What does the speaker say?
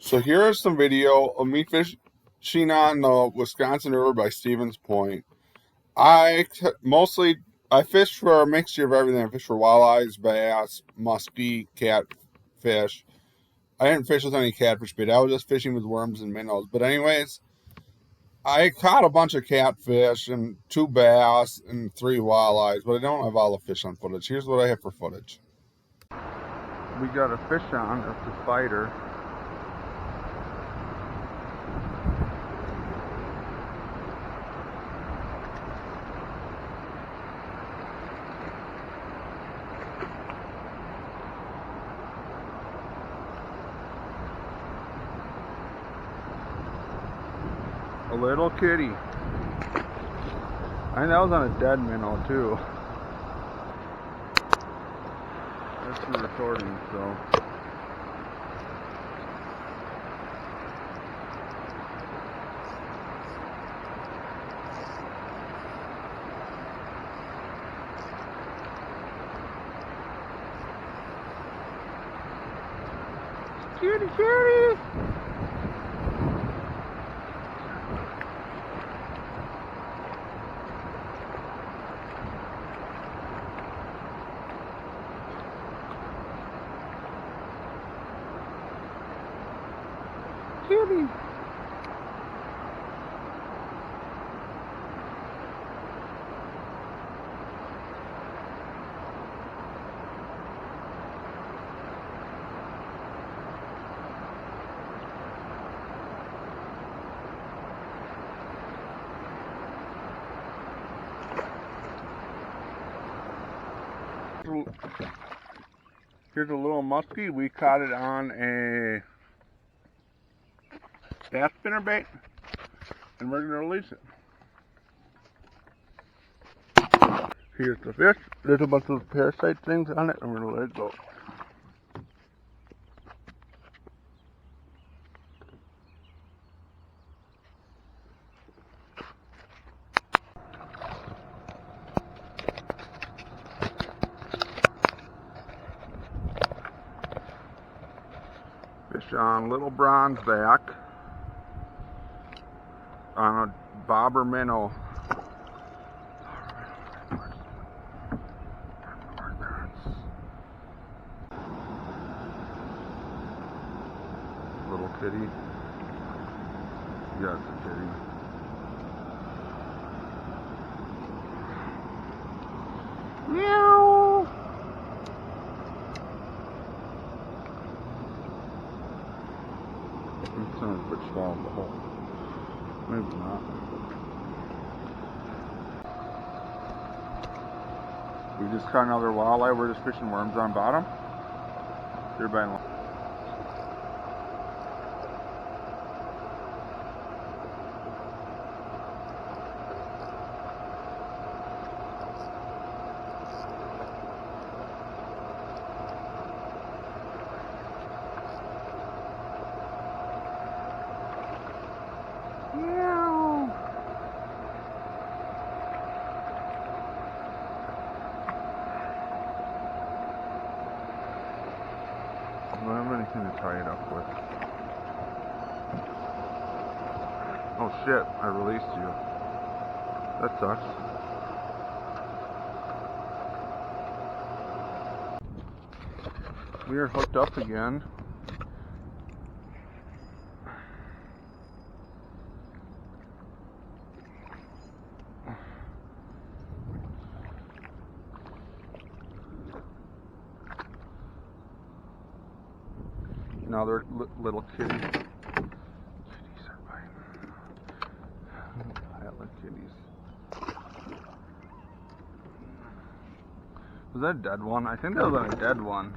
So here is some video of me fishing on the Wisconsin River by Stevens Point. I fish for a mixture of everything. I fish for walleyes, bass, muskie, catfish. I didn't fish with any catfish bait. I was just fishing with worms and minnows. But anyways, I caught a bunch of catfish and 2 bass and 3 walleyes, but I don't have all the fish on footage. Here's what I have for footage. We got a fish on. That's a spider. A little kitty. I think that was on a dead minnow too. That's the recording, so. Kitty, kitty! Kitty. Here's a little muskie. We caught it on a bass spinner bait, and we're going to release it. Here's the fish. There's a bunch of parasite things on it, and we're going to let it go. Fish on little bronze back on a bobber minnow. Little kitty. Yeah, it's a kitty. Meow. It sounds a bit small in the hole. Maybe not. We just caught another walleye. We're just fishing worms on bottom. You're biting. Meow. I don't have anything to tie it up with. Oh shit, I released you. That sucks. We are hooked up again. Another little kitty. Kitties are biting. Pilot kitties. Was that a dead one? I think that was on a dead one.